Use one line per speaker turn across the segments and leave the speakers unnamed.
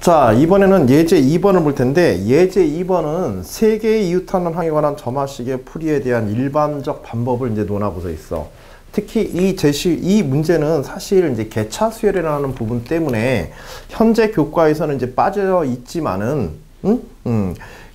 자, 이번에는 예제 2번을 볼 텐데, 예제 2번은 세 개의 이웃하는 항에 관한 점화식의 풀이에 대한 일반적 방법을 이제 논하고서 있어. 특히 이 문제는 사실 이제 개차 수열이라는 부분 때문에 현재 교과에서는 이제 빠져 있지만은,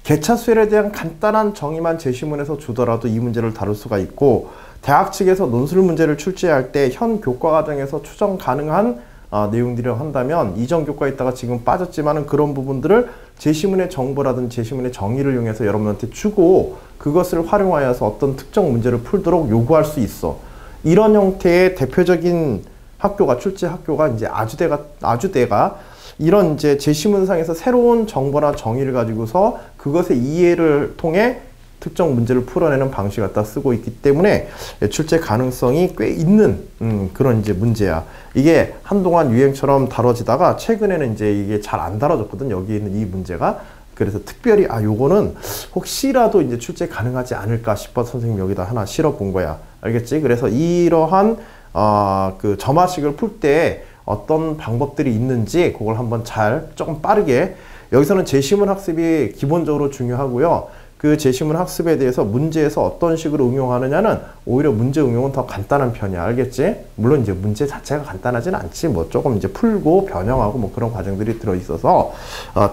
개차 수열에 대한 간단한 정의만 제시문에서 주더라도 이 문제를 다룰 수가 있고, 대학 측에서 논술 문제를 출제할 때 현 교과 과정에서 추정 가능한 내용들을 한다면 이전 교과에 있다가 지금 빠졌지만은 그런 부분들을 제시문의 정보라든지 제시문의 정의를 이용해서 여러분한테 주고 그것을 활용하여서 어떤 특정 문제를 풀도록 요구할 수 있어. 이런 형태의 대표적인 학교가 출제 학교가 이제 아주대가 이런 이제 제시문상에서 새로운 정보나 정의를 가지고서 그것의 이해를 통해 특정 문제를 풀어내는 방식 갖다 쓰고 있기 때문에 출제 가능성이 꽤 있는 그런 이제 문제야. 이게 한동안 유행처럼 다뤄지다가 최근에는 이제 이게 잘 안 다뤄졌거든. 여기 있는 이 문제가. 그래서 특별히 요거는 혹시라도 이제 출제 가능하지 않을까 싶어서 선생님 여기다 하나 실어 본 거야. 알겠지? 그래서 이러한 그 점화식을 풀 때 어떤 방법들이 있는지 그걸 한번 조금 빠르게. 여기서는 제시문 학습이 기본적으로 중요하고요. 그 제시문 학습에 대해서 문제에서 어떤 식으로 응용하느냐는 오히려 문제 응용은 더 간단한 편이야. 알겠지? 물론 이제 문제 자체가 간단하진 않지. 뭐 조금 이제 풀고 변형하고 뭐 그런 과정들이 들어있어서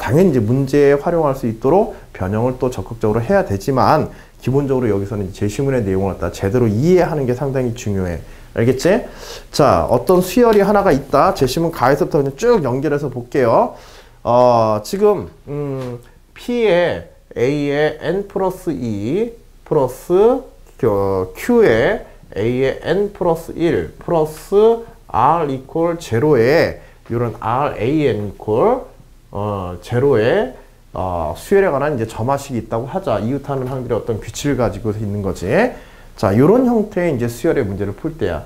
당연히 이제 문제에 활용할 수 있도록 변형을 또 적극적으로 해야 되지만 기본적으로 여기서는 제시문의 내용을 갖다 제대로 이해하는 게 상당히 중요해. 알겠지? 자, 어떤 수열이 하나가 있다. 제시문 가에서부터 그냥 쭉 연결해서 볼게요. 지금 P의 A의 n 플러스 2 플러스 Q의 A의 n 플러스 1 플러스 R 이퀄 제로에 이런 RAN 이퀄 제로에 수열에 관한 이제 점화식이 있다고 하자. 이웃하는 항들의 어떤 규칙을 가지고 있는 거지. 자, 요런 형태의 이제 수열의 문제를 풀 때야.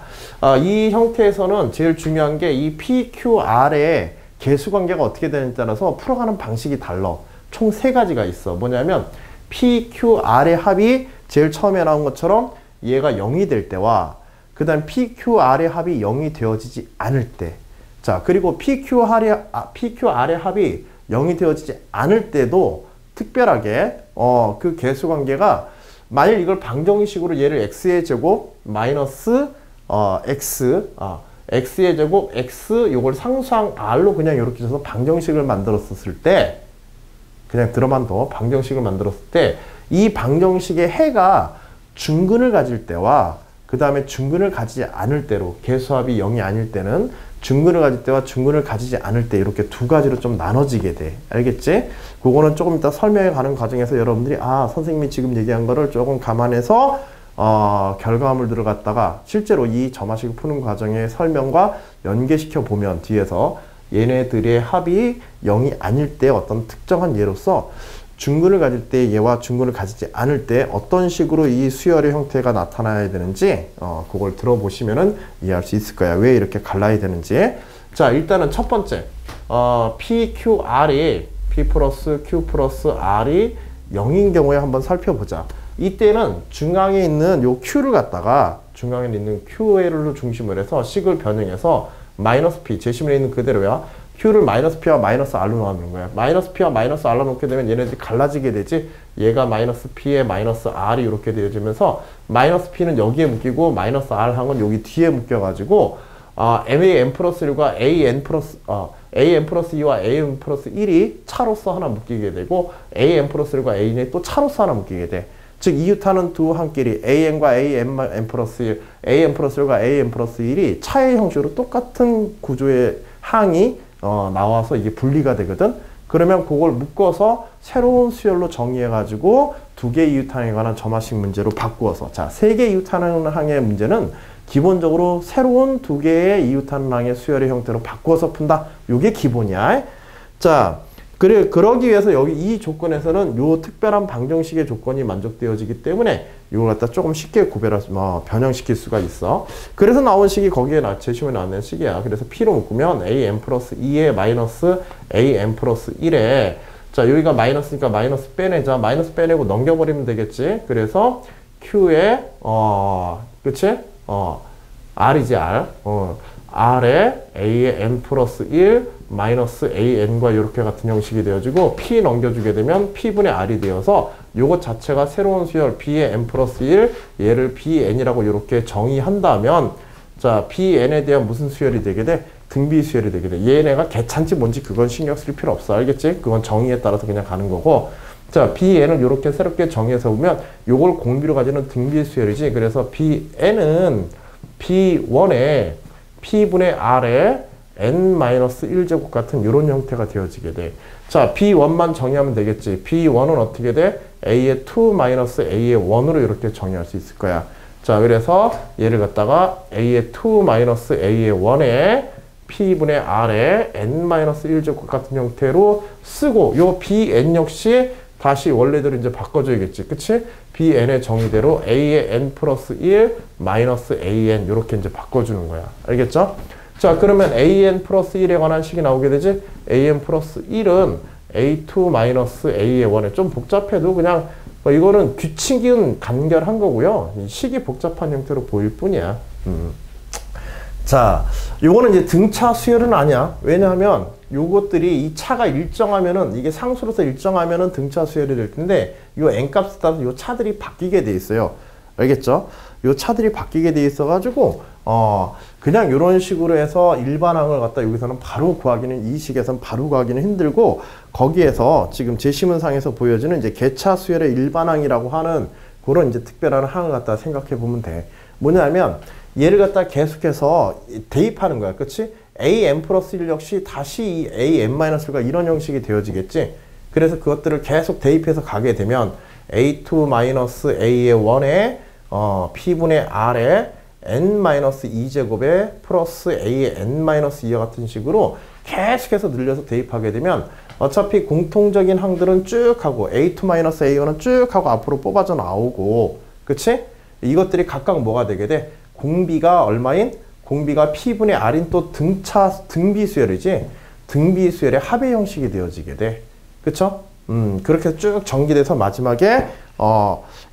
이 형태에서는 제일 중요한 게 이 PQR의 개수관계가 어떻게 되느냐에 따라서 풀어가는 방식이 달라. 총 세 가지가 있어. 뭐냐면 PQR의 합이 제일 처음에 나온 것처럼 얘가 0이 될 때와 그 다음 PQR의 합이 0이 되어지지 않을 때. 자, 그리고 PQR의 합이 0이 되어지지 않을 때도 특별하게 그 개수관계가 만일 이걸 방정식으로 얘를 x의 제곱 마이너스 x의 제곱 x 요걸 상수항 r로 그냥 이렇게 줘서 방정식을 만들었을 때 그냥 들어만 둬. 방정식을 만들었을 때 이 방정식의 해가 중근을 가질 때와 그 다음에 중근을 가지지 않을 때로 개수합이 0이 아닐 때는 중근을 가질 때와 중근을 가지지 않을 때 이렇게 두 가지로 좀 나눠지게 돼. 알겠지? 그거는 조금 이따 설명해 가는 과정에서 여러분들이 선생님이 지금 얘기한 거를 조금 감안해서 결과물을 들어갔다가 실제로 이 점화식을 푸는 과정의 설명과 연계시켜 보면 뒤에서 얘네들의 합이 0이 아닐 때 어떤 특정한 예로서 중근을 가질 때 얘와 중근을 가지지 않을 때 어떤 식으로 이 수열의 형태가 나타나야 되는지 그걸 들어보시면은 이해할 수 있을 거야. 왜 이렇게 갈라야 되는지. 자, 일단은 첫 번째 PQR이 P 플러스 Q 플러스 R이 0인 경우에 한번 살펴보자. 이때는 중앙에 있는 요 Q를 갖다가 중앙에 있는 QL을 중심으로 해서 식을 변형해서 마이너스 P, 제시문에 있는 그대로야. Q를 마이너스 P와 마이너스 R로 나누는 거야. 마이너스 P와 마이너스 R로 놓게 되면 얘네들이 갈라지게 되지. 얘가 마이너스 P에 마이너스 R이 이렇게 되어지면서 마이너스 P는 여기에 묶이고 마이너스 R 항은 여기 뒤에 묶여가지고 MAN 플러스 1과 AN 플러스 AN 플러스 2와 AN 플러스 1이 차로서 하나 묶이게 되고 AN 플러스 1과 AN이 또 차로서 하나 묶이게 돼. 즉 이웃하는 두 항끼리 AN과 AN 플러스 1, AN 플러스 1과 AN 플러스 1이 차의 형식으로 똑같은 구조의 항이 나와서 이게 분리가 되거든. 그러면 그걸 묶어서 새로운 수열로 정의해가지고 두 개 이웃항에 관한 점화식 문제로 바꾸어서 자, 세 개 이웃하는 항의 문제는 기본적으로 새로운 두 개의 이웃하는 항의 수열의 형태로 바꾸어서 푼다. 이게 기본이야. 자, 그러기 위해서 여기 이 조건에서는 요 특별한 방정식의 조건이 만족되어지기 때문에 이걸 갖다 조금 쉽게 변형시킬 수가 있어. 그래서 나온 식이 거기에 제시문에 나오는 식이야. 그래서 P로 묶으면 AN 플러스 2에 마이너스 AN 플러스 1에 자, 여기가 마이너스니까 마이너스 빼내자. 마이너스 빼내고 넘겨버리면 되겠지. 그래서 Q에 그치? R이지 R. R에 A의 n 플러스 1 마이너스 AN과 이렇게 같은 형식이 되어지고 P 넘겨주게 되면 P분의 R이 되어서 요것 자체가 새로운 수열 B의 n 플러스 1 얘를 BN이라고 이렇게 정의한다면 자 BN에 대한 무슨 수열이 되게 돼? 등비 수열이 되게 돼. 얘네가 개찬지 뭔지 그건 신경 쓸 필요 없어. 알겠지? 그건 정의에 따라서 그냥 가는 거고 자 BN을 이렇게 새롭게 정의해서 보면 요걸 공비로 가지는 등비 수열이지. 그래서 BN은 B1에 P분의 R에 n-1제곱 같은 이런 형태가 되어지게 돼. 자, B1만 정의하면 되겠지. B1은 어떻게 돼? A의 2 마이너스 A의 1으로 이렇게 정의할 수 있을 거야. 자, 그래서 얘를 갖다가 A의 2 마이너스 A의 1에 P분의 R에 n-1제곱 같은 형태로 쓰고 요 BN 역시 다시 원래대로 이제 바꿔줘야겠지. 그치? BN의 정의대로 A의 n 플러스 1 마이너스 AN 이렇게 이제 바꿔주는 거야. 알겠죠? 자, 그러면 AN 플러스 1에 관한 식이 나오게 되지? AN 플러스 1은 A2 마이너스 A의 1에 좀 복잡해도 그냥 이거는 규칙은 간결한 거고요. 식이 복잡한 형태로 보일 뿐이야. 자, 요거는 이제 등차 수열은 아니야. 왜냐하면 요것들이 이 차가 일정하면은 이게 상수로서 일정하면은 등차 수열이 될 텐데 요 n값에 따라서 요 차들이 바뀌게 돼 있어요. 알겠죠? 요 차들이 바뀌게 돼 있어 가지고 그냥 이런 식으로 해서 일반항을 갖다 여기서는 바로 구하기는 이 식에서는 바로 구하기는 힘들고 거기에서 지금 제시문상에서 보여지는 이제 개차 수열의 일반항이라고 하는 그런 이제 특별한 항을 갖다 생각해 보면 돼. 뭐냐면 얘를 갖다 계속해서 대입하는 거야. 그치? AN 플러스 1 역시 다시 이 AN-1가 이런 형식이 되어지겠지? 그래서 그것들을 계속 대입해서 가게 되면 A2 마이너스 A의 1에 P분의 R에 n-2제곱에 플러스 A의 n-2와 같은 식으로 계속해서 늘려서 대입하게 되면 어차피 공통적인 항들은 쭉 하고 A2-A1은 쭉 하고 앞으로 뽑아져 나오고 그치? 이것들이 각각 뭐가 되게 돼? 공비가 얼마인? 공비가 P분의 R인 또 등비수열이지? 등비수열의 합의 형식이 되어지게 돼. 그쵸? 그렇게 쭉 전개돼서 마지막에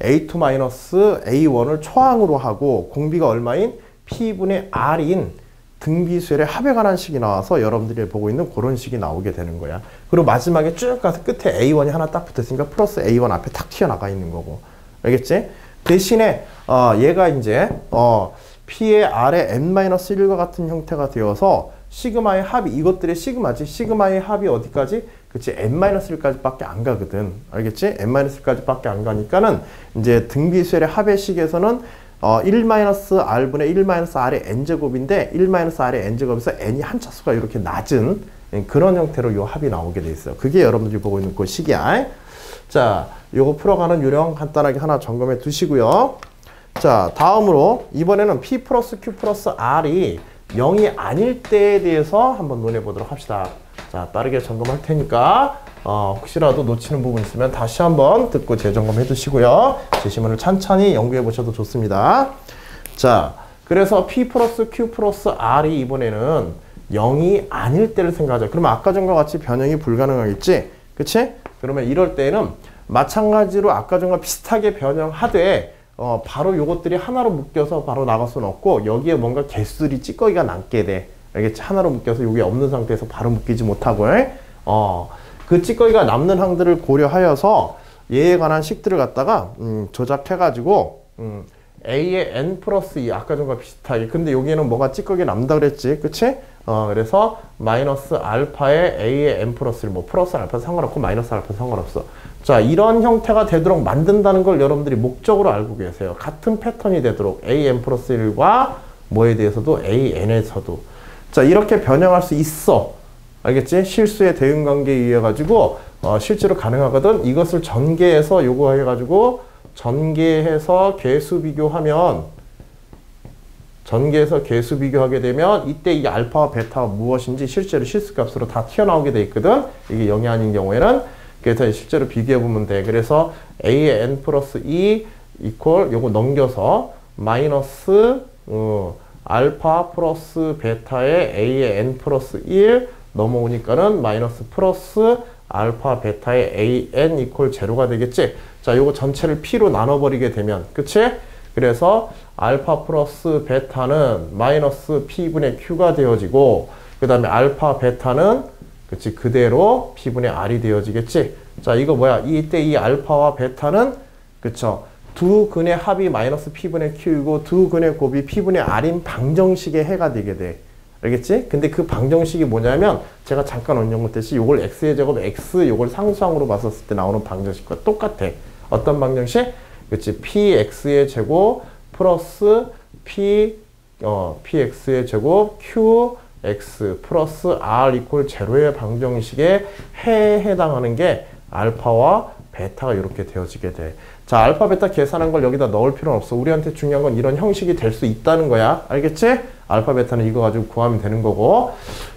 A2-A1을 초항으로 하고 공비가 얼마인? P분의 R인 등비수열의 합에 관한 식이 나와서 여러분들이 보고 있는 그런 식이 나오게 되는 거야. 그리고 마지막에 쭉 가서 끝에 A1이 하나 딱 붙었으니까 플러스 A1 앞에 탁 튀어나가 있는 거고. 알겠지? 대신에 얘가 이제 P의 R의 n-1과 같은 형태가 되어서 시그마의 합이 이것들의 시그마지. 시그마의 합이 어디까지? 그치, n-1까지 밖에 안 가거든. 알겠지? n-1까지 밖에 안 가니까는 이제 등비수열의 합의 식에서는 1-r분의 1-r의 n제곱인데 1-r의 n제곱에서 n이 한 차수가 이렇게 낮은 그런 형태로 요 합이 나오게 돼 있어요. 그게 여러분들이 보고 있는 그 식이야. 자, 요거 풀어가는 요령 간단하게 하나 점검해 두시고요. 자, 다음으로 이번에는 P 플러스 Q 플러스 R이 0이 아닐 때에 대해서 한번 논해 보도록 합시다. 자, 빠르게 점검할 테니까 혹시라도 놓치는 부분 있으면 다시 한번 듣고 재점검해 두시고요. 제시문을 천천히 연구해 보셔도 좋습니다. 자, 그래서 P 플러스 Q 플러스 R이 이번에는 0이 아닐 때를 생각하자. 그러면 아까 전과 같이 변형이 불가능하겠지? 그치? 그러면 이럴 때는 마찬가지로 아까 전과 비슷하게 변형하되 바로 요것들이 하나로 묶여서 바로 나갈 수는 없고 여기에 뭔가 개수들이 찌꺼기가 남게 돼. 알겠지? 하나로 묶여서 여기 없는 상태에서 바로 묶이지 못하고 그 찌꺼기가 남는 항들을 고려하여서 얘에 관한 식들을 갖다가 조작해가지고 A의 n 플러스 2 아까 전과 비슷하게 근데 여기에는 뭐가 찌꺼기 남다 그랬지? 그치? 그래서 마이너스 알파의 A의 n 플러스 1 뭐 플러스 알파 상관없고 마이너스 알파 상관없어. 자, 이런 형태가 되도록 만든다는 걸 여러분들이 목적으로 알고 계세요. 같은 패턴이 되도록 AN 플러스 1과 뭐에 대해서도 AN에서도. 자, 이렇게 변형할 수 있어. 알겠지? 실수의 대응관계에 의해 가지고 실제로 가능하거든. 이것을 전개해서 요거 해가지고 전개해서 개수 비교하면 전개해서 개수 비교하게 되면 이때 이 알파와 베타가 무엇인지 실제로 실수값으로 다 튀어나오게 돼 있거든. 이게 0이 아닌 경우에는. 그래서 실제로 비교해보면 돼. 그래서 A의 n 플러스 2 이퀄 요거 넘겨서 마이너스 알파 플러스 베타의 A의 n 플러스 1 넘어오니까는 마이너스 플러스 알파 베타의 AN 이퀄 제로가 되겠지. 자, 요거 전체를 P로 나눠버리게 되면 그치? 그래서 알파 플러스 베타는 마이너스 P분의 Q가 되어지고, 그 다음에 알파 베타는 그치 그대로 P분의 R이 되어지겠지. 자, 이거 뭐야? 이때 이 알파와 베타는 그쵸 두 근의 합이 마이너스 P분의 Q이고 두 근의 곱이 P분의 R인 방정식의 해가 되게 돼. 알겠지? 근데 그 방정식이 뭐냐면 제가 잠깐 언급했듯이 요걸 x의 제곱 x 요걸 상수항으로 봤었을 때 나오는 방정식과 똑같아. 어떤 방정식? 그치? px의 제곱 플러스 px의 제곱 qx 플러스 r 이퀄 제로의 방정식에 해당하는 게 알파와 베타가 이렇게 되어지게 돼. 자, 알파 베타 계산한 걸 여기다 넣을 필요는 없어. 우리한테 중요한 건 이런 형식이 될 수 있다는 거야. 알겠지? 알파 베타는 이거 가지고 구하면 되는 거고.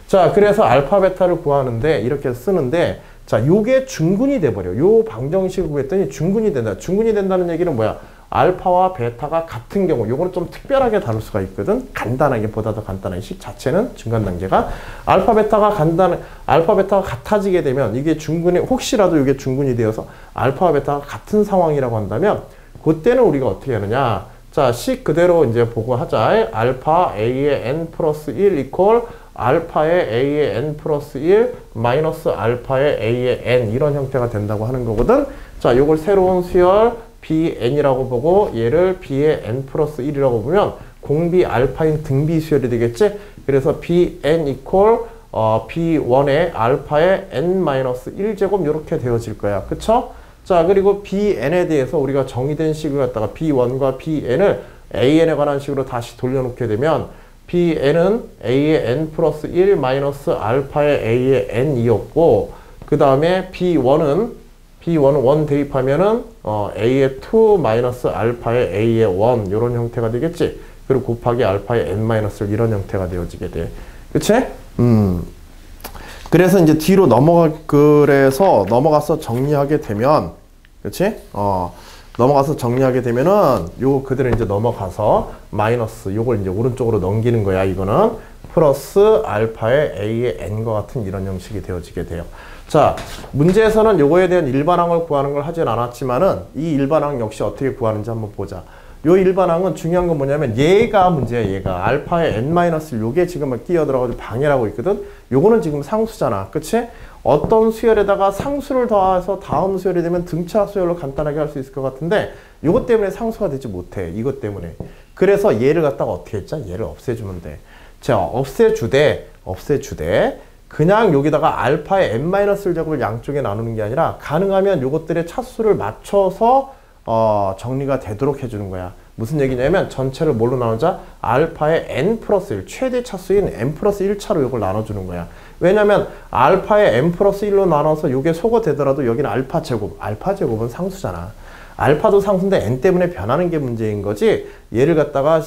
자, 그래서 알파 베타를 구하는데 이렇게 쓰는데, 자, 요게 중근이 돼버려. 요 방정식을 구했더니 중근이 된다. 중근이 된다는 얘기는 뭐야? 알파와 베타가 같은 경우, 요거는 좀 특별하게 다룰 수가 있거든. 간단하게, 보다 더 간단한 식 자체는 중간 단계가 알파 베타가 같아지게 되면 이게 중근이, 혹시라도 이게 중근이 되어서 알파와 베타가 같은 상황이라고 한다면 그때는 우리가 어떻게 하느냐? 자, 식 그대로 이제 보고 하자. 알파 a의 n 플러스 1 이퀄 알파의 a의 n 플러스 1 마이너스 알파의 a의 n 이런 형태가 된다고 하는 거거든. 자, 요걸 새로운 수열 bn이라고 보고 얘를 b의 n 플러스 1이라고 보면 공비 알파인 등비 수열이 되겠지. 그래서 bn 이퀄 b1의 알파의 n 마이너스 1제곱 이렇게 되어질 거야. 그쵸? 자, 그리고 bn에 대해서 우리가 정의된 식을 갖다가 b1과 bn을 an에 관한 식으로 다시 돌려놓게 되면 bn은 a의 n 플러스 1 마이너스 알파의 a의 n이었고, 그 다음에 b1은 1 대입하면은 a의 2 마이너스 알파의 a의 1 이런 형태가 되겠지. 그리고 곱하기 알파의 n 마이너스 이런 형태가 되어지게 돼. 그치? 그래서 이제 뒤로 넘어가서 정리하게 되면, 그치? 넘어가서 정리하게 되면은 요거 그대로 이제 넘어가서 마이너스 요걸 이제 오른쪽으로 넘기는 거야. 이거는 플러스 알파의 a의 n과 같은 이런 형식이 되어지게 돼요. 자, 문제에서는 요거에 대한 일반항을 구하는 걸 하진 않았지만은 이 일반항 역시 어떻게 구하는지 한번 보자. 요 일반항은 중요한 건 뭐냐면 얘가 문제야. 얘가 알파의 n-1 요게 지금 끼어들어가지고 방해하고 있거든. 요거는 지금 상수잖아. 그치? 어떤 수열에다가 상수를 더해서 다음 수열이 되면 등차 수열로 간단하게 할 수 있을 것 같은데 요것 때문에 상수가 되지 못해. 이것 때문에. 그래서 얘를 갖다가 어떻게 했자? 얘를 없애주면 돼. 자, 없애주되 그냥 여기다가 알파의 n-을 제곱을 양쪽에 나누는 게 아니라 가능하면 요것들의 차수를 맞춰서 정리가 되도록 해주는 거야. 무슨 얘기냐면 전체를 뭘로 나누자? 알파의 n 플러스 1, 최대 차수인 n 플러스 1차로 이걸 나눠주는 거야. 왜냐면 알파의 n 플러스 1로 나눠서 이게 소거 되더라도 여기는 알파 제곱은 상수잖아. 알파도 상수인데 n 때문에 변하는 게 문제인 거지. 얘를 갖다가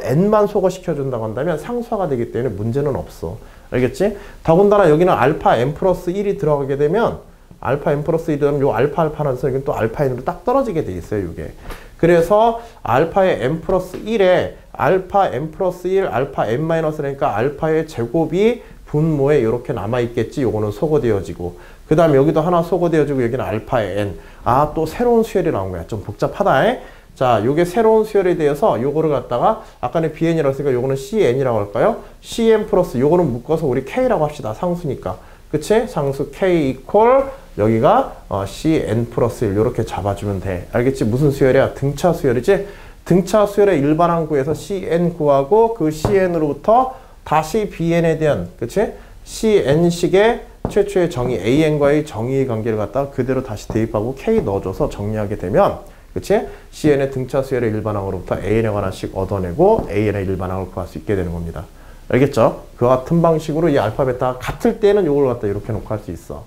n만 소거시켜준다고 한다면 상수화가 되기 때문에 문제는 없어. 알겠지? 더군다나 여기는 알파 n 플러스 1이 들어가게 되면 알파 n 플러스 1이 되면 요 알파는 여기는 또 알파 n으로 딱 떨어지게 돼 있어요. 이게. 그래서 알파의 n 플러스 1에 알파 n 플러스 1 알파 n-라니까 알파의 제곱이 분모에 이렇게 남아있겠지. 요거는 소거되어지고 그 다음에 여기도 하나 소거되어지고 여기는 알파의 n. 아, 또 새로운 수열이 나온 거야. 좀 복잡하다. 자, 요게 새로운 수열에 대해서 요거를 갖다가 아까는 bn이라고 했으니까 요거는 cn이라고 할까요? cn 플러스 요거는 묶어서 우리 k라고 합시다. 상수니까. 그치? 상수 k 이퀄 여기가 cn 플러스 1 요렇게 잡아주면 돼. 알겠지? 무슨 수열이야? 등차 수열이지? 등차 수열의 일반항 구에서 cn 구하고 그 cn으로부터 다시 bn에 대한, 그치? cn식의 최초의 정의 an과의 정의의 관계를 갖다가 그대로 다시 대입하고 k 넣어줘서 정리하게 되면, 그치? cn의 등차 수열의 일반항으로부터 an에 관한 식 얻어내고 an의 일반항을 구할 수 있게 되는 겁니다. 알겠죠? 그와 같은 방식으로 이 알파 베타가 같을 때는 이걸 갖다 이렇게 놓고 할 수 있어.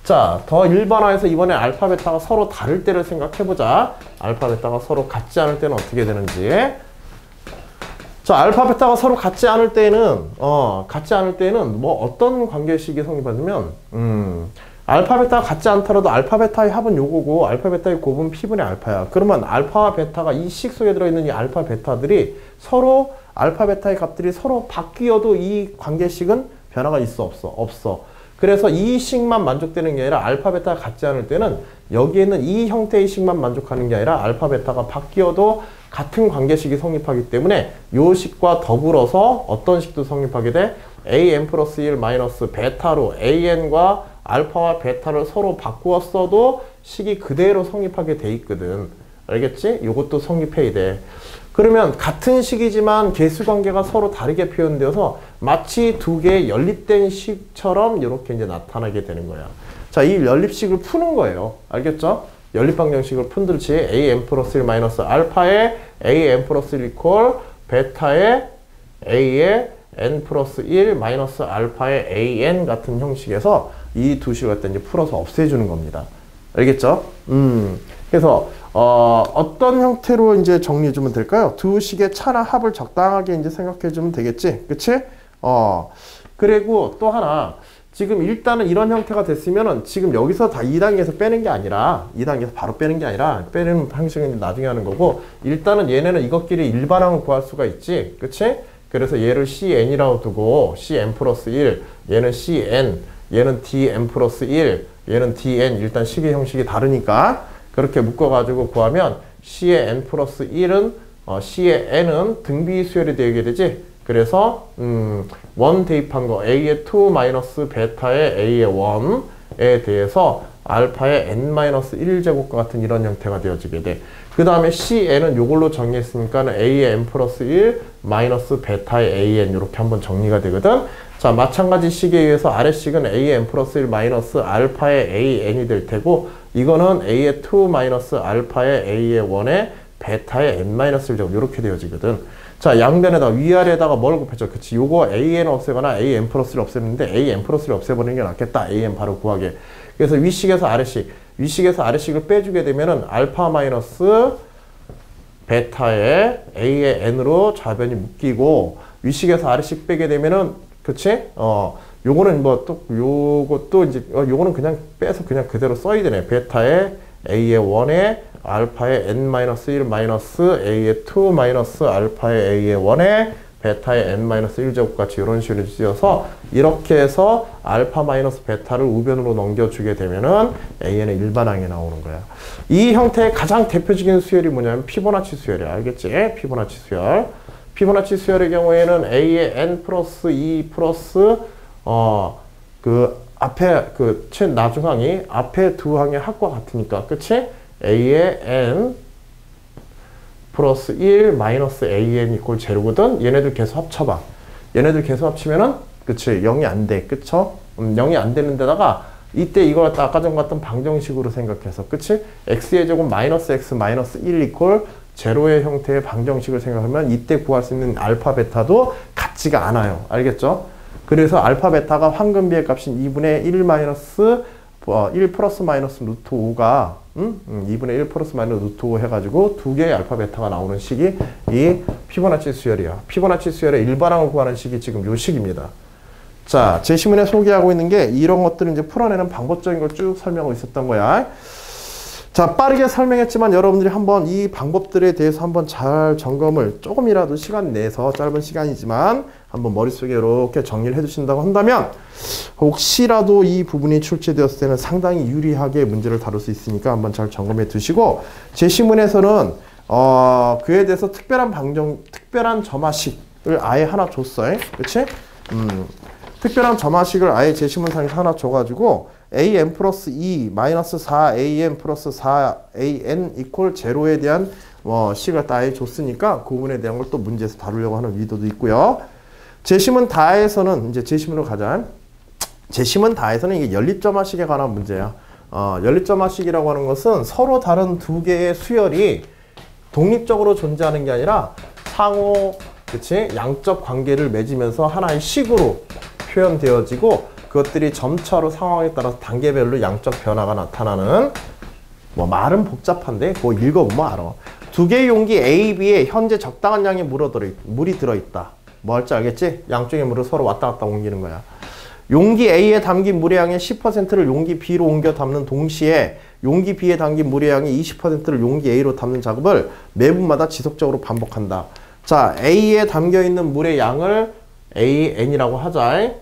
자, 더 일반화해서 이번에 알파 베타가 서로 다를 때를 생각해보자. 알파 베타가 서로 같지 않을 때는 어떻게 되는지. 자, 알파 베타가 서로 같지 않을 때는 뭐 어떤 관계식이 성립하냐면 알파 베타가 같지 않더라도 알파 베타의 합은 요거고 알파 베타의 곱은 p분의 알파야. 그러면 알파와 베타가 이 식 속에 들어있는 이 알파 베타들이 서로 알파 베타의 값들이 서로 바뀌어도 이 관계식은 변화가 있어 없어? 없어. 그래서 이 식만 만족되는 게 아니라 알파, 베타가 같지 않을 때는 여기에는 이 형태의 식만 만족하는 게 아니라 알파, 베타가 바뀌어도 같은 관계식이 성립하기 때문에 요 식과 더불어서 어떤 식도 성립하게 돼? an 플러스 1 마이너스 베타로 an과 알파와 베타를 서로 바꾸었어도 식이 그대로 성립하게 돼 있거든. 알겠지? 요것도 성립해야 돼. 그러면 같은 식이지만 개수관계가 서로 다르게 표현되어서 마치 두 개의 연립된 식처럼 이렇게 이제 나타나게 되는 거야. 자, 이 연립식을 푸는 거예요. 알겠죠? 연립방정식을 푼듯이 an 플러스 1 마이너스 알파에 an 플러스 1 이퀄 베타에 a에 n 플러스 1 마이너스 알파의 an 같은 형식에서 이 두 식을 갖다 이제 풀어서 없애주는 겁니다. 알겠죠? 그래서 어떤 형태로 이제 정리해 주면 될까요? 두 식의 차나 합을 적당하게 이제 생각해 주면 되겠지? 그치? 그리고 또 하나, 지금 일단은 이런 형태가 됐으면은 지금 여기서 다 2단계에서 빼는 게 아니라 2단계에서 바로 빼는 게 아니라 빼는 방식은 나중에 하는 거고, 일단은 얘네는 이것끼리 일반항을 구할 수가 있지? 그치? 그래서 얘를 cn이라고 두고 cn 플러스 1, 얘는 cn, 얘는 dn 플러스 1, 얘는 dn, 일단 식의 형식이 다르니까 그렇게 묶어가지고 구하면 c의 n 플러스 1은 c의 n은 등비 수열이 되게 되지. 그래서 1 대입한 거 a의 2 마이너스 베타의 a의 1에 대해서 알파의 n-1 제곱과 같은 이런 형태가 되어지게 돼. 그 다음에 cn은 요걸로 정리했으니까 a의 n 플러스 1 마이너스 베타의 an 이렇게 한번 정리가 되거든. 자, 마찬가지 식에 의해서 아래식은 a의 n 플러스 1 마이너스 알파의 an이 될 테고, 이거는 a의 2 마이너스 알파의 a의 1에 베타의 n-1 제곱 이렇게 되어지거든. 자, 양변에다 위아래에다가 뭘 곱했죠? 그치, 요거 an 없애거나 an 플러스를 없애는데 an 플러스를 없애버리는 게 낫겠다. an 바로 구하게. 그래서 위식에서 아래식, 위식에서 아래식을 빼주게 되면은 알파 마이너스 베타의 a의 n으로 좌변이 묶이고, 위식에서 아래식 빼게 되면은, 그치? 요거는 뭐 또 요것도 이제 요거는 그냥 빼서 그냥 그대로 써야 되네. 베타의 a의 1에 알파의 n-1 마이너스 a의 2 마이너스 알파의 a의 1에 베타의 n-1 제곱 같이 이런 식으로 쓰여서 이렇게 해서 알파 마이너스 베타를 우변으로 넘겨주게 되면은 an의 일반항이 나오는 거야. 이 형태의 가장 대표적인 수열이 뭐냐면 피보나치 수열이야. 알겠지? 피보나치 수열. 피보나치 수열의 경우에는 a의 n 플러스 2 플러스 그 앞에 그 나중항이 앞에 두 항의 합과 같으니까, 그치? a의 n 플러스 1 마이너스 an 이퀄 제로거든. 얘네들 계속 합쳐봐. 얘네들 계속 합치면은, 그치, 0이 안 돼. 그쵸? 0이 안 되는 데다가 이때 이걸 갖다 아까 전 같은 방정식으로 생각해서, 그치? x의 제곱 마이너스 x 마이너스 1 이퀄 제로의 형태의 방정식을 생각하면 이때 구할 수 있는 알파 베타도 같지가 않아요. 알겠죠? 그래서 알파 베타가 황금비의 값인 2분의 1 마이너스 1 플러스 마이너스 루트 5가 2분의 1 플러스 마이너스 루트 5 해가지고 두 개의 알파 베타가 나오는 식이 이 피보나치 수열이야. 피보나치 수열의 일반항을 구하는 식이 지금 요 식입니다. 자, 제시문에 소개하고 있는 게 이런 것들을 이제 풀어내는 방법적인 걸 쭉 설명하고 있었던 거야. 자, 빠르게 설명했지만 여러분들이 한번 이 방법들에 대해서 한번 잘 점검을 조금이라도 시간 내서, 짧은 시간이지만 한번 머릿속에 이렇게 정리를 해주신다고 한다면 혹시라도 이 부분이 출제되었을 때는 상당히 유리하게 문제를 다룰 수 있으니까 한번 잘 점검해 두시고, 제시문에서는 그에 대해서 특별한 점화식을 아예 하나 줬어요. 그치? 특별한 점화식을 아예 제시문상에서 하나 줘가지고 an 플러스 2 마이너스 4an 플러스 4an 이퀄 제로에 대한 식을 아예 줬으니까 그 부분에 대한 걸 또 문제에서 다루려고 하는 의도도 있고요. 제시문 다에서는 이제 제시문으로 가자. 제시문 다에서는 이게 연립점화식에 관한 문제야. 연립점화식이라고 하는 것은 서로 다른 두 개의 수열이 독립적으로 존재하는 게 아니라 상호, 그치? 양적 관계를 맺으면서 하나의 식으로 표현되어지고, 그것들이 점차로 상황에 따라서 단계별로 양적 변화가 나타나는, 뭐 말은 복잡한데 그거 읽어보면 알아. 두 개의 용기 A, B에 현재 적당한 양의 물이 들어있다. 뭐 할지 알겠지? 양쪽의 물을 서로 왔다 갔다 옮기는 거야. 용기 A에 담긴 물의 양의 10%를 용기 B로 옮겨 담는 동시에 용기 B에 담긴 물의 양의 20%를 용기 A로 담는 작업을 매분마다 지속적으로 반복한다. 자, A에 담겨있는 물의 양을 AN이라고 하자.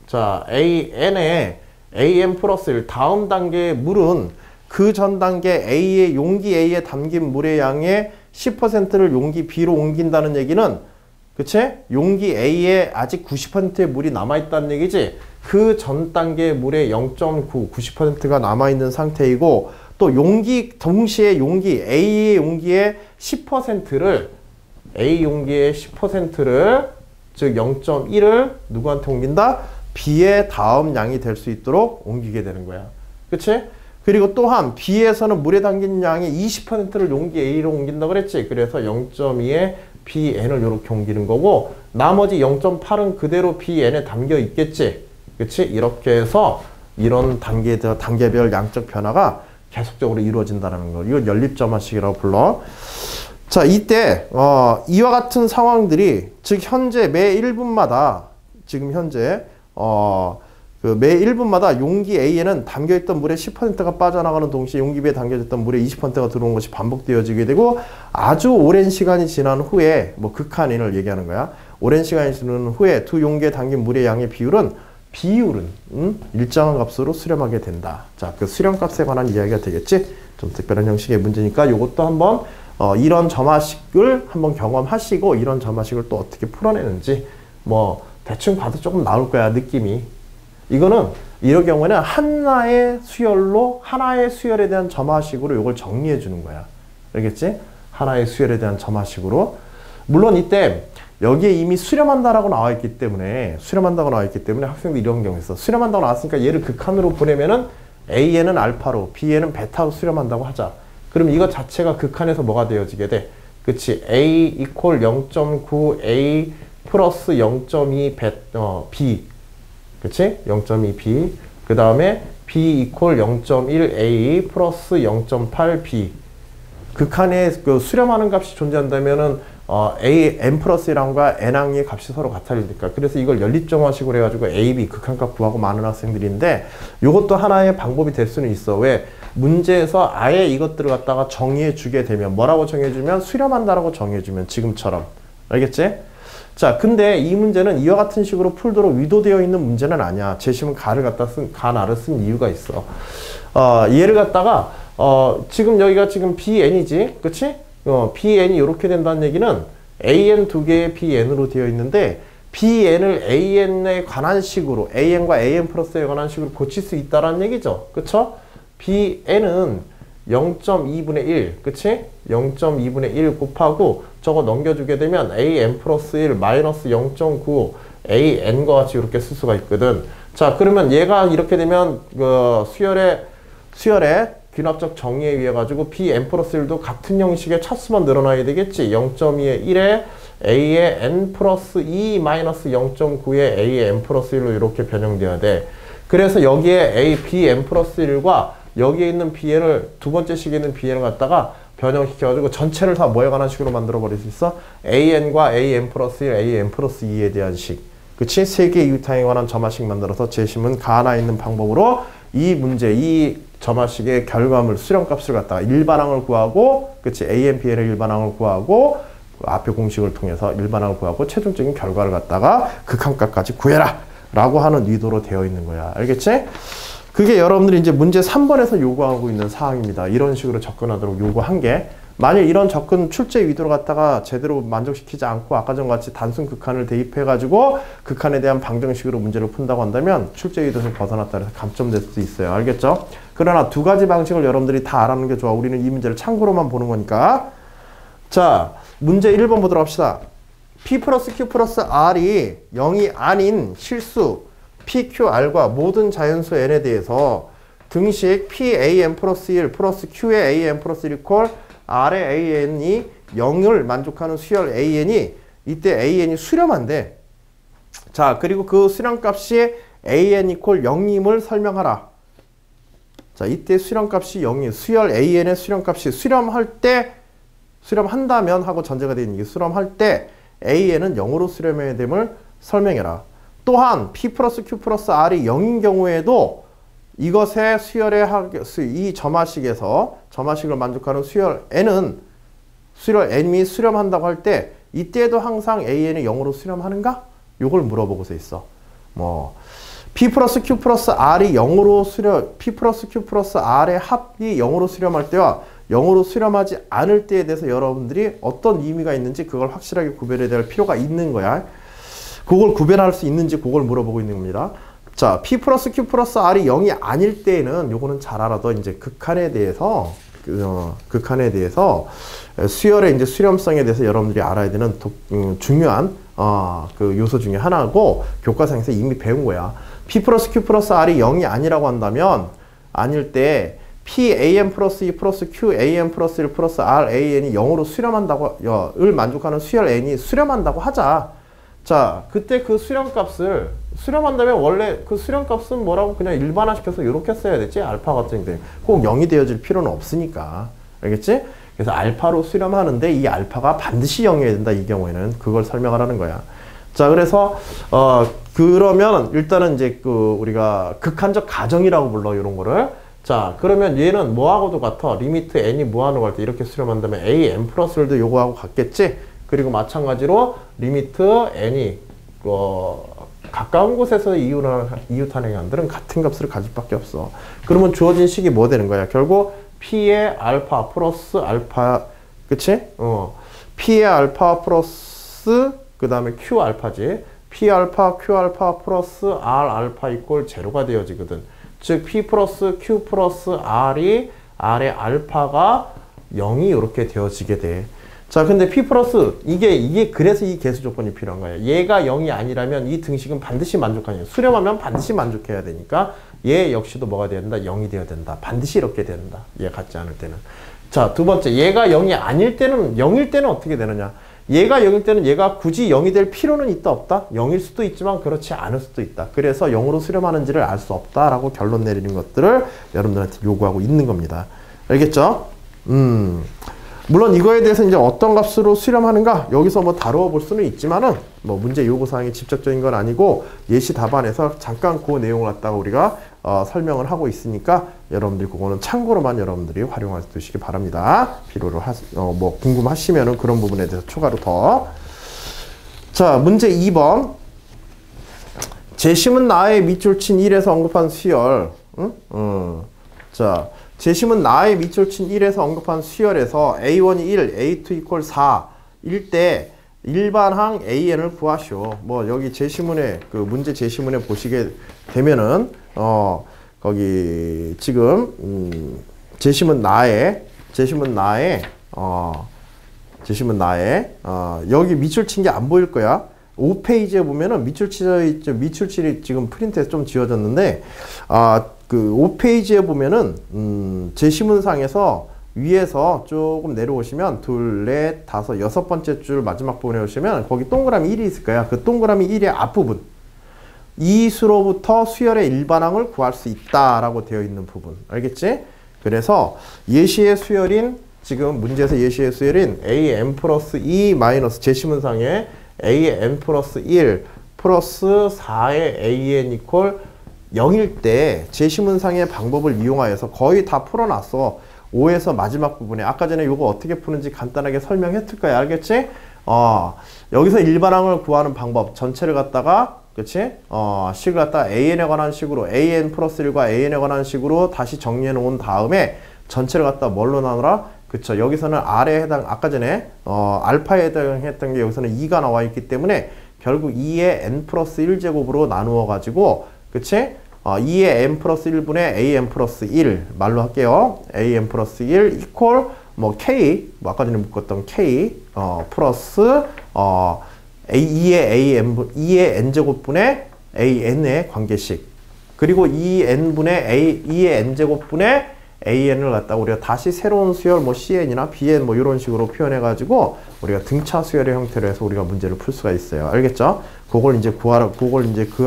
자, AN에 AN 플러스 1 다음 단계의 물은 그 전 단계 A의 용기 A에 담긴 물의 양의 10%를 용기 B로 옮긴다는 얘기는 그치? 용기 A에 아직 90%의 물이 남아있다는 얘기지. 그 전 단계의 물의 0.9, 90%가 남아있는 상태이고 또 용기 동시에 용기 A의 용기의 10%를 A 용기의 10%를 즉 0.1을 누구한테 옮긴다? B의 다음 양이 될 수 있도록 옮기게 되는 거야. 그치? 그리고 또한 B에서는 물에 담긴 양의 20%를 용기 A로 옮긴다 그랬지. 그래서 0.2에 BN을 이렇게 옮기는 거고 나머지 0.8은 그대로 BN에 담겨 있겠지. 그치? 이렇게 해서 이런 단계별 양적 변화가 계속적으로 이루어진다는 거. 이걸 연립점화식이라고 불러. 자, 이때 이와 같은 상황들이 즉 현재 매 1분마다 지금 현재 매 1분마다 용기 A에는 담겨있던 물의 10%가 빠져나가는 동시에 용기 B에 담겨있던 물의 20%가 들어오는 것이 반복되어지게 되고 아주 오랜 시간이 지난 후에 뭐 극한인을 얘기하는 거야. 오랜 시간이 지난 후에 두 용기에 담긴 물의 양의 비율은 일정한 값으로 수렴하게 된다. 자, 그 수렴값에 관한 이야기가 되겠지? 좀 특별한 형식의 문제니까 이것도 한번 이런 점화식을 한번 경험하시고 이런 점화식을 또 어떻게 풀어내는지 뭐 대충 봐도 조금 나올 거야, 느낌이. 이거는 이런 경우에는 하나의 수열에 대한 점화식으로 이걸 정리해 주는 거야. 알겠지? 하나의 수열에 대한 점화식으로. 물론 이때 여기에 이미 수렴한다라고 나와 있기 때문에 학생들이 이런 경우 있어. 수렴한다고 나왔으니까 얘를 극한으로 보내면은 A에는 알파로, B에는 베타로 수렴한다고 하자. 그럼 이거 자체가 극한에서 뭐가 되어지게 돼? 그치? A 이퀄 0.9 A 플러스 0.2 B. 그치? 0.2 B. 그 다음에 B 이퀄 0.1 A 플러스 0.8 B. 극한에 그 수렴하는 값이 존재한다면은 A, n 플러스 1항과 n항의 값이 서로 같아지니까. 그래서 이걸 연립정화식으로 해가지고 A, B 극한값 구하고 많은 학생들인데 이것도 하나의 방법이 될 수는 있어. 왜? 문제에서 아예 이것들을 갖다가 정의해 주게 되면 뭐라고 정해주면 수렴한다라고 정해주면 지금처럼. 알겠지? 자, 근데 이 문제는 이와 같은 식으로 풀도록 의도되어 있는 문제는 아니야. 제시문 가나를 쓴 이유가 있어. 얘를 갖다가 지금 여기가 지금 BN이지, 그치? BN이 이렇게 된다는 얘기는 AN 두 개의 BN으로 되어 있는데 BN을 AN에 관한 식으로 AN과 AN 플러스에 관한 식으로 고칠 수 있다라는 얘기죠. 그쵸? BN은 0.2분의 1, 그치? 0.2분의 1 곱하고 저거 넘겨주게 되면 AN 플러스 1 마이너스 0.9 AN과 같이 이렇게 쓸 수가 있거든. 자, 그러면 얘가 이렇게 되면 그 수열의 귀납적 정의에 의해 가지고 Bn 플러스 1도 같은 형식의 차수만 늘어나야 되겠지. 0.2의 1에 A의 n 플러스 2 마이너스 0.9의 A의 n 플러스 1로 이렇게 변형돼야 돼. 그래서 여기에 A, Bn 플러스 1과 여기에 있는 Bn을 두 번째 식에 있는 Bn을 갖다가 변형시켜가지고 전체를 다 뭐에 관한 식으로 만들어 버릴 수 있어? AN과 AN 플러스 1, AN 플러스 2에 대한 식. 그치? 세 개의 유타에 관한 점화식 만들어서 제시문 가나 있는 방법으로 이 문제, 이 점화식의 결과물 수렴값을 갖다가 일반항을 구하고, 그치? AN, BN의 일반항을 구하고, 앞에 공식을 통해서 일반항을 구하고, 최종적인 결과를 갖다가 극한값까지 구해라! 라고 하는 의도로 되어 있는 거야. 알겠지? 그게 여러분들이 이제 문제 3번에서 요구하고 있는 사항입니다. 이런 식으로 접근하도록 요구한 게, 만약 이런 접근 출제 의도를 갖다가 제대로 만족시키지 않고 아까 전 같이 단순 극한을 대입해가지고 극한에 대한 방정식으로 문제를 푼다고 한다면 출제 의도에서 벗어났다 해서 감점될 수도 있어요. 알겠죠? 그러나 두 가지 방식을 여러분들이 다 알아놓는 게 좋아. 우리는 이 문제를 참고로만 보는 거니까. 자, 문제 1번 보도록 합시다. P 플러스 Q 플러스 R이 0이 아닌 실수 PQR과 모든 자연수 N에 대해서 등식 PAN 플러스 1 플러스 Q의 AN 플러스 1 콜 R의 AN이 0을 만족하는 수열 AN이 이때 AN이 수렴한데, 자, 그리고 그 수렴값이 AN 이퀄 0임을 설명하라. 자, 이때 수렴값이 0이 수열 AN의 수렴값이 수렴한다면 하고 전제가 되어 있는 게 수렴할 때 AN은 0으로 수렴해야 됨을 설명해라. 또한 P 플러스 Q 플러스 R이 0인 경우에도 이것의 이 점화식을 만족하는 수열 N이 수렴한다고 할 때 이때도 항상 AN이 0으로 수렴하는가? 요걸 물어보고서 있어. P 플러스 Q 플러스 R이 0으로 P 플러스 Q 플러스 R의 합이 0으로 수렴할 때와 0으로 수렴하지 않을 때에 대해서 여러분들이 어떤 의미가 있는지 그걸 확실하게 구별해야 될 필요가 있는 거야. 그걸 구별할 수 있는지 그걸 물어보고 있는 겁니다. 자, P 플러스 Q 플러스 R이 0이 아닐 때에는 요거는 잘 알아도 이제 극한에 대해서 수열의 이제 수렴성에 대해서 여러분들이 알아야 되는 중요한 그 요소 중에 하나고 교과서에서 이미 배운 거야. P 플러스 Q 플러스 R이 0이 아니라고 한다면 아닐 때 P AM 플러스 2 플러스 Q AM 플러스 1 플러스 R AN이 0으로 수렴한다고 을 만족하는 수열 N이 수렴한다고 하자. 자, 그때 그 수렴값을 수렴한다면 원래 그 수렴값은 뭐라고 그냥 일반화시켜서 이렇게 써야 되지. 알파 같은 데 꼭 0이 되어질 필요는 없으니까. 알겠지? 그래서 알파로 수렴하는데 이 알파가 반드시 0이어야 된다. 이 경우에는 그걸 설명을 하는 거야. 자, 그래서 그러면 일단은 이제 그 우리가 극한적 가정이라고 불러 이런 거를. 자, 그러면 얘는 뭐하고도 같아. 리미트 n이 무한으로 갈 때 이렇게 수렴한다면 a n 플러스를 요거하고 같겠지. 그리고 마찬가지로 리미트 n이 가까운 곳에서 이웃하는 양들은 같은 값을 가질 밖에 없어. 그러면 주어진 식이 뭐 되는 거야? 결국 P의 알파 플러스 알파, 그치? P의 알파 플러스 그 다음에 Q 알파지. P 알파, Q 알파 플러스 R 알파 이꼴 제로가 되어지거든. 즉 P 플러스 Q 플러스 R의 알파가 0이 이렇게 되어지게 돼. 자, 근데 P 플러스 이게 그래서 이 개수 조건이 필요한 거예요. 얘가 0이 아니라면 이 등식은 반드시 만족하냐. 수렴하면 반드시 만족해야 되니까 얘 역시도 뭐가 돼야 된다? 0이 되어야 된다. 반드시 이렇게 된다. 얘 같지 않을 때는. 자, 두 번째, 얘가 0이 아닐 때는 0일 때는 어떻게 되느냐? 얘가 0일 때는 얘가 굳이 0이 될 필요는 있다 없다? 0일 수도 있지만 그렇지 않을 수도 있다. 그래서 0으로 수렴하는지를 알 수 없다라고 결론 내리는 것들을 여러분들한테 요구하고 있는 겁니다. 알겠죠? 물론 이거에 대해서 이제 어떤 값으로 수렴하는가 여기서 뭐 다루어 볼 수는 있지만은 뭐 문제 요구사항이 직접적인 건 아니고 예시 답안에서 잠깐 그 내용을 갖다가 우리가 설명을 하고 있으니까 여러분들이 그거는 참고로만 여러분들이 활용해 두시기 바랍니다. 필요로 뭐 궁금하시면은 그런 부분에 대해서 추가로 더. 자, 문제 2번. 재심은 나의 밑줄 친 1에서 언급한 수열. 자, 재심은 나의 밑줄 친 1에서 언급한 수열에서 A1이 1, A2 이퀄 4일 때 일반항 AN을 구하시오. 뭐 여기 제시문에 그 문제 제시문에 보시게 되면은 거기 지금 제시문 나의 여기 밑줄 친 게 안 보일 거야. 5페이지에 보면은 밑줄칠이 지금 프린트해서 좀 지워졌는데 그 5페이지에 보면은 제시문상에서 위에서 조금 내려오시면 둘, 넷, 다섯, 여섯 번째 줄 마지막 부분에 오시면 거기 동그라미 1이 있을 거야. 그 동그라미 1의 앞부분. 이 수로부터 수열의 일반항을 구할 수 있다라고 되어 있는 부분. 알겠지? 그래서 예시의 수열인 지금 문제에서 예시의 수열인 AN 플러스 2 마이너스 제시문상에 AN 플러스 1 플러스 4의 AN 이퀄 0일 때 제시문상의 방법을 이용하여서 거의 다 풀어놨어. 5에서 마지막 부분에 아까 전에 이거 어떻게 푸는지 간단하게 설명했을 거야. 알겠지? 여기서 일반항을 구하는 방법 전체를 갖다가 그치? 식을 갖다가 AN에 관한 식으로 AN 플러스 1과 AN에 관한 식으로 다시 정리해 놓은 다음에 전체를 갖다 뭘로 나누라? 그쵸? 여기서는 R에 해당 아까 전에 알파에 해당했던 게 여기서는 2가 나와 있기 때문에 결국 2의 n 플러스 1제곱으로 나누어 가지고 그치? 2의 n 플러스 1분의 an 플러스 1 말로 할게요. an 플러스 1 이퀄 뭐 k 뭐 아까 전에 묶었던 k 플러스 2의 n제곱분의 an의 관계식 그리고 2의 n제곱분의 an을 갖다가 우리가 다시 새로운 수열 뭐 cn이나 bn 뭐 이런 식으로 표현해 가지고 우리가 등차 수열의 형태로 해서 우리가 문제를 풀 수가 있어요. 알겠죠? 그걸 이제 그와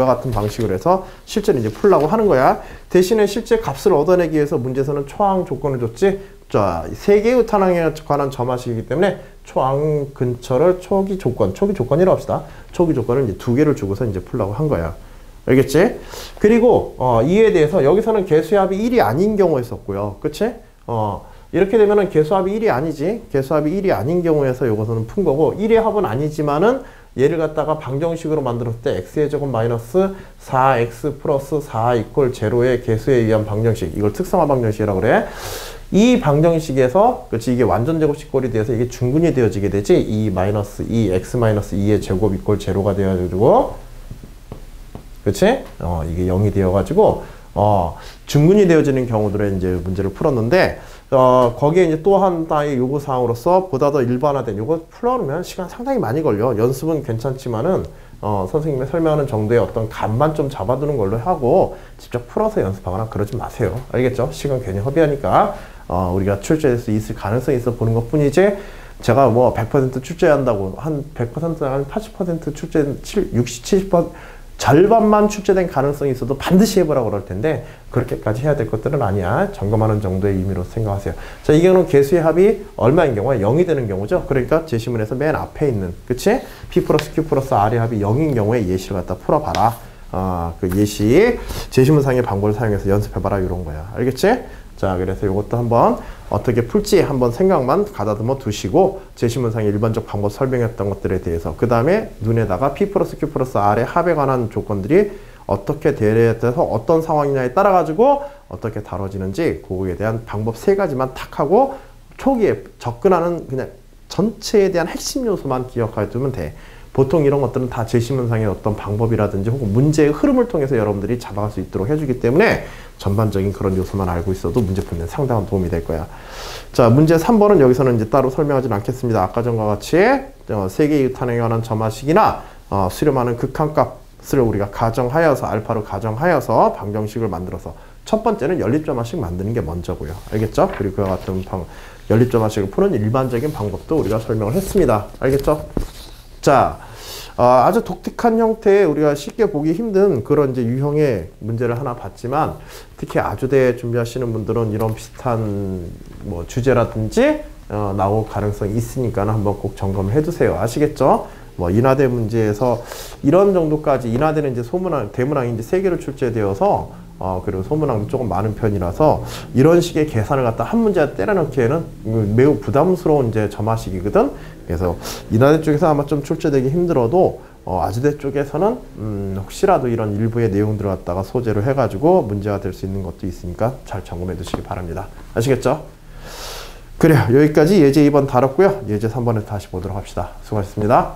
같은 방식으로 해서 실제로 이제 풀려고 하는 거야. 대신에 실제 값을 얻어내기 위해서 문제에서는 초항 조건을 줬지. 자, 세 개의 우탄항에 관한 점화식이기 때문에 초항 근처를 초기 조건이라고 합시다. 초기 조건을 이제 두 개를 주고서 이제 풀려고 한 거야. 알겠지? 그리고 이에 대해서 여기서는 개수합이 1이 아닌 경우에 썼고요. 그치? 이렇게 되면은 개수합이 1이 아니지. 개수합이 1이 아닌 경우에서 이것은 푼 거고 1의 합은 아니지만은 얘를 갖다가 방정식으로 만들었을 때 x의 제곱 마이너스 4x 플러스 4 이퀄 제로의 개수에 의한 방정식. 이걸 특성화 방정식이라고 그래. 이 방정식에서, 그렇지, 이게 완전 제곱식꼴이 되어서 이게 중근이 되어지게 되지. 2 마이너스 2, x 마이너스 2의 제곱 이퀄 제로가 되어가지고, 그렇지? 이게 0이 되어가지고, 중근이 되어지는 경우들에 이제 문제를 풀었는데, 거기에 이제 또 한 따의 요구사항으로서 보다 더 일반화된 요거 풀어놓으면 시간 상당히 많이 걸려. 연습은 괜찮지만은, 선생님이 설명하는 정도의 어떤 감만 좀 잡아두는 걸로 하고, 직접 풀어서 연습하거나 그러지 마세요. 알겠죠? 시간 괜히 허비하니까, 우리가 출제될 수 있을 가능성이 있어 보는 것 뿐이지, 제가 뭐 100% 출제한다고, 한 100%, 한 80% 출제, 60, 70%, 절반만 출제된 가능성이 있어도 반드시 해보라고 그럴 텐데 그렇게까지 해야 될 것들은 아니야. 점검하는 정도의 의미로 생각하세요. 자, 이 경우는 개수의 합이 얼마인 경우에 0이 되는 경우죠. 그러니까 제시문에서 맨 앞에 있는, 그치? P 플러스 Q 플러스 R의 합이 0인 경우에 예시를 갖다 풀어봐라. 그 예시 제시문상의 방법을 사용해서 연습해봐라, 이런 거야. 알겠지? 자, 그래서 이것도 한번 어떻게 풀지 한번 생각만 가다듬어 두시고, 제시문상의 일반적 방법 설명했던 것들에 대해서, 그 다음에 눈에다가 P 플러스 Q 플러스 R의 합에 관한 조건들이 어떻게 대해서 어떤 상황이냐에 따라 가지고 어떻게 다뤄지는지, 그거에 대한 방법 3가지만 탁 하고 초기에 접근하는 그냥 전체에 대한 핵심 요소만 기억해 두면 돼. 보통 이런 것들은 다 제시문상의 어떤 방법이라든지 혹은 문제의 흐름을 통해서 여러분들이 잡아갈 수 있도록 해주기 때문에 전반적인 그런 요소만 알고 있어도 문제 푸는 데 상당한 도움이 될 거야. 자, 문제 3번은 여기서는 이제 따로 설명하진 않겠습니다. 아까 전과 같이 세계 이웃탄에 관한 점화식이나 수렴하는 극한값을 우리가 가정하여서, 알파로 가정하여서 방정식을 만들어서, 첫 번째는 연립점화식 만드는 게 먼저고요. 알겠죠? 그리고 그와 같은 연립점화식을 푸는 일반적인 방법도 우리가 설명을 했습니다. 알겠죠? 자, 아주 독특한 형태의 우리가 쉽게 보기 힘든 그런 이제 유형의 문제를 하나 봤지만, 특히 아주대 준비하시는 분들은 이런 비슷한 뭐 주제라든지 나올 가능성이 있으니까 한번 꼭 점검을 해두세요. 아시겠죠? 뭐 인하대 문제에서 이런 정도까지, 인하대는 이제 소문항, 대문항이 이제 3개로 출제되어서 그리고 소문항도 조금 많은 편이라서 이런 식의 계산을 갖다 한 문제에 때려넣기에는 매우 부담스러운 이제 점화식이거든. 그래서 인하대 쪽에서 아마 좀 출제되기 힘들어도 아주대 쪽에서는 혹시라도 이런 일부의 내용들을 갖다가 소재로 해가지고 문제가 될 수 있는 것도 있으니까 잘 점검해 두시기 바랍니다. 아시겠죠? 그래요. 여기까지 예제 2번 다뤘고요. 예제 3번에서 다시 보도록 합시다. 수고하셨습니다.